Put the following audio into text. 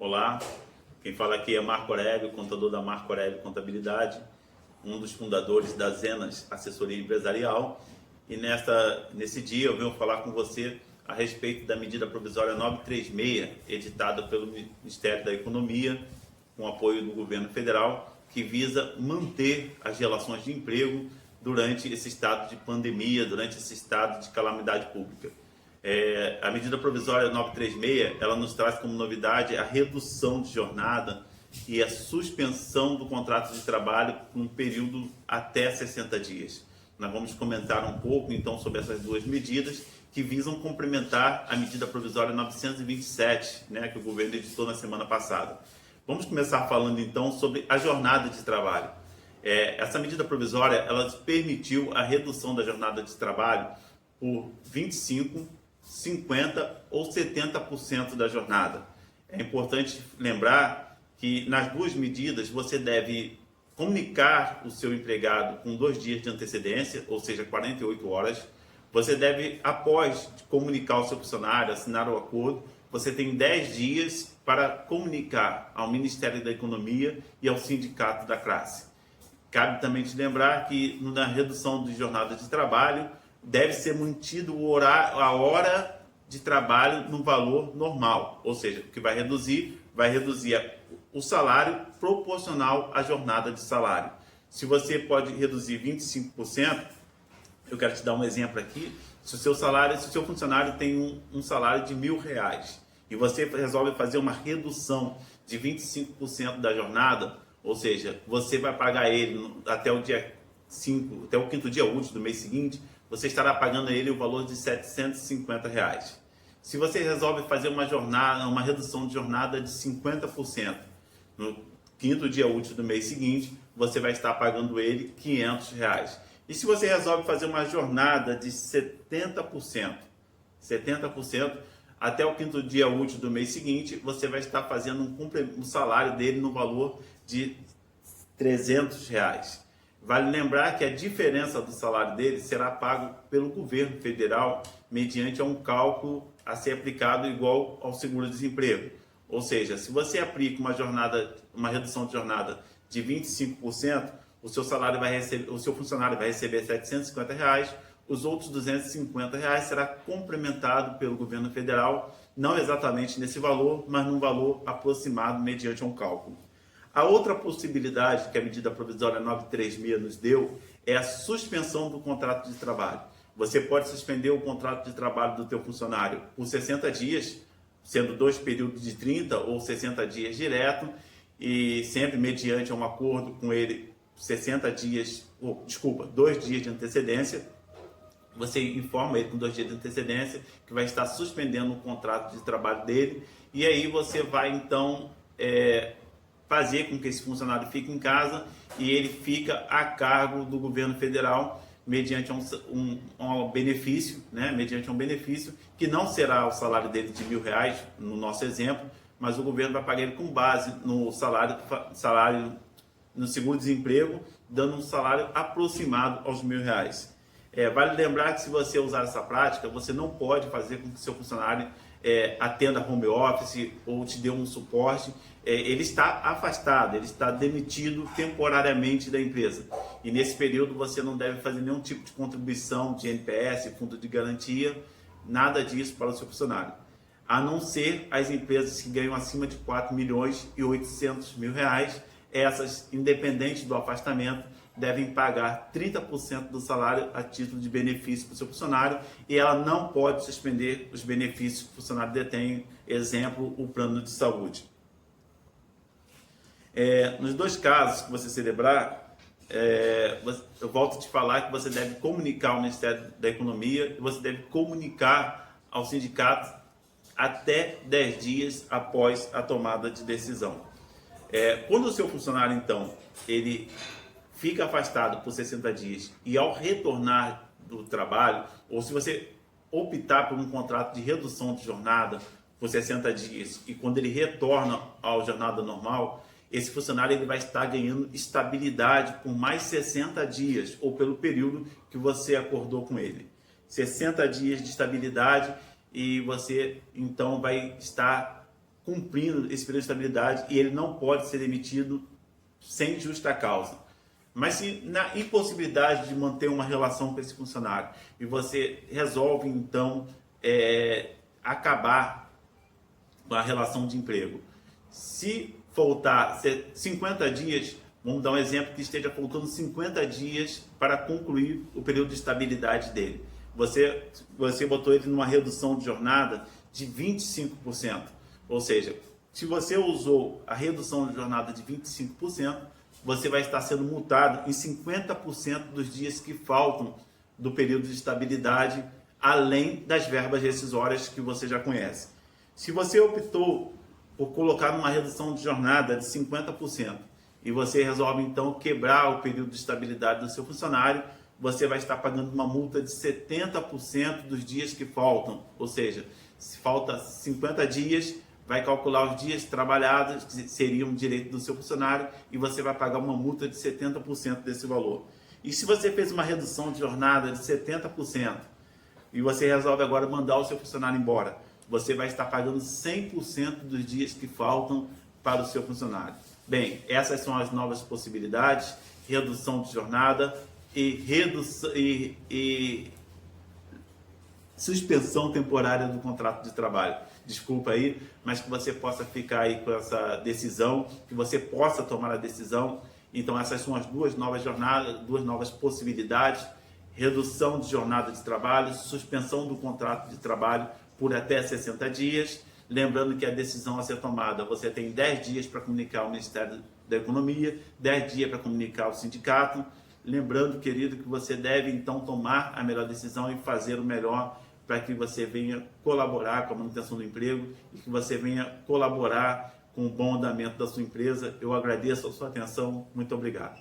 Olá, quem fala aqui é Marco Aurélio, contador da Marco Aurélio Contabilidade, um dos fundadores da Zenas Assessoria Empresarial. E nesse dia eu venho falar com você a respeito da medida provisória 936, editada pelo Ministério da Economia, com apoio do governo federal, que visa manter as relações de emprego durante esse estado de pandemia, durante esse estado de calamidade pública. A medida provisória 936, ela nos traz como novidade a redução de jornada e a suspensão do contrato de trabalho por um período até 60 dias. Nós vamos comentar um pouco então sobre essas duas medidas que visam complementar a medida provisória 927, que o governo editou na semana passada. Vamos começar falando então sobre a jornada de trabalho. Essa medida provisória, ela permitiu a redução da jornada de trabalho por 25%, 50% ou 70% da jornada. É importante lembrar que nas duas medidas você deve comunicar o seu empregado com 2 dias de antecedência, ou seja, 48 horas. Você deve, após comunicar o seu funcionário, assinar o acordo, você tem 10 dias para comunicar ao Ministério da Economia e ao sindicato da classe. Cabe também te lembrar que na redução de jornada de trabalho, deve ser mantido a hora de trabalho no valor normal, ou seja, o que vai reduzir o salário proporcional à jornada de salário. Se você pode reduzir 25%, eu quero te dar um exemplo aqui. Se o seu funcionário tem um salário de R$1.000 e você resolve fazer uma redução de 25% da jornada, ou seja, você vai pagar ele até o dia 5, até o 5º dia útil do mês seguinte, você estará pagando a ele o valor de R$750. Se você resolve fazer uma redução de jornada de 50%, no 5º dia útil do mês seguinte, você vai estar pagando ele R$500. E se você resolve fazer uma jornada de 70%, até o 5º dia útil do mês seguinte, você vai estar fazendo um salário dele no valor de R$300. Vale lembrar que a diferença do salário dele será pago pelo governo federal mediante um cálculo a ser aplicado igual ao seguro-desemprego. Ou seja, se você aplica uma redução de jornada de 25%, o seu funcionário vai receber R$750, os outros R$250 será complementado pelo governo federal, não exatamente nesse valor, mas num valor aproximado mediante um cálculo. A outra possibilidade que a medida provisória 936 nos deu é a suspensão do contrato de trabalho. Você pode suspender o contrato de trabalho do teu funcionário por 60 dias, sendo 2 períodos de 30 ou 60 dias direto, e sempre mediante um acordo com ele, 2 dias de antecedência. Você informa ele com 2 dias de antecedência que vai estar suspendendo o contrato de trabalho dele, e aí você vai então fazer com que esse funcionário fique em casa e ele fica a cargo do governo federal mediante um benefício, mediante um benefício que não será o salário dele de R$1.000 no nosso exemplo, mas o governo vai pagar ele com base no salário no seguro-desemprego, dando um salário aproximado aos R$1.000. Vale lembrar que se você usar essa prática, você não pode fazer com que seu funcionário atenda home office ou te dê um suporte. Ele está afastado, ele está demitido temporariamente da empresa. E nesse período você não deve fazer nenhum tipo de contribuição de NPS, fundo de garantia, nada disso para o seu funcionário. A não ser as empresas que ganham acima de R$4.800.000, essas, independente do afastamento, devem pagar 30% do salário a título de benefício para o seu funcionário, e ela não pode suspender os benefícios que o funcionário detém, exemplo, o plano de saúde. Nos 2 casos que você celebrar, eu volto a te falar que você deve comunicar ao Ministério da Economia e você deve comunicar ao sindicato até 10 dias após a tomada de decisão. Quando o seu funcionário, então, ele fica afastado por 60 dias e ao retornar do trabalho, ou se você optar por um contrato de redução de jornada por 60 dias e quando ele retorna à jornada normal, esse funcionário ele vai estar ganhando estabilidade por mais 60 dias ou pelo período que você acordou com ele. 60 dias de estabilidade e você então vai estar cumprindo esse período de estabilidade e ele não pode ser demitido sem justa causa. Mas se na impossibilidade de manter uma relação com esse funcionário e você resolve então acabar com a relação de emprego, se faltar 50 dias, vamos dar um exemplo que esteja faltando 50 dias para concluir o período de estabilidade dele. Você botou ele numa redução de jornada de 25%. Ou seja, se você usou a redução de jornada de 25%, você vai estar sendo multado em 50% dos dias que faltam do período de estabilidade, além das verbas rescisórias que você já conhece. Se você optou por colocar uma redução de jornada de 50% e você resolve então quebrar o período de estabilidade do seu funcionário, você vai estar pagando uma multa de 70% dos dias que faltam. Ou seja, se falta 50 dias, vai calcular os dias trabalhados, que seriam direito do seu funcionário, e você vai pagar uma multa de 70% desse valor. E se você fez uma redução de jornada de 70% e você resolve agora mandar o seu funcionário embora, você vai estar pagando 100% dos dias que faltam para o seu funcionário. Bem, essas são as novas possibilidades: redução de jornada e suspensão temporária do contrato de trabalho. Desculpa aí, mas que você possa ficar aí com essa decisão, que você possa tomar a decisão. Então essas são as duas novas jornadas, duas novas possibilidades: redução de jornada de trabalho, suspensão do contrato de trabalho por até 60 dias. Lembrando que a decisão a ser tomada, você tem 10 dias para comunicar ao Ministério da Economia, 10 dias para comunicar ao sindicato. Lembrando, querido, que você deve então tomar a melhor decisão e fazer o melhor para que você venha colaborar com a manutenção do emprego e que você venha colaborar com o bom andamento da sua empresa. Eu agradeço a sua atenção. Muito obrigado.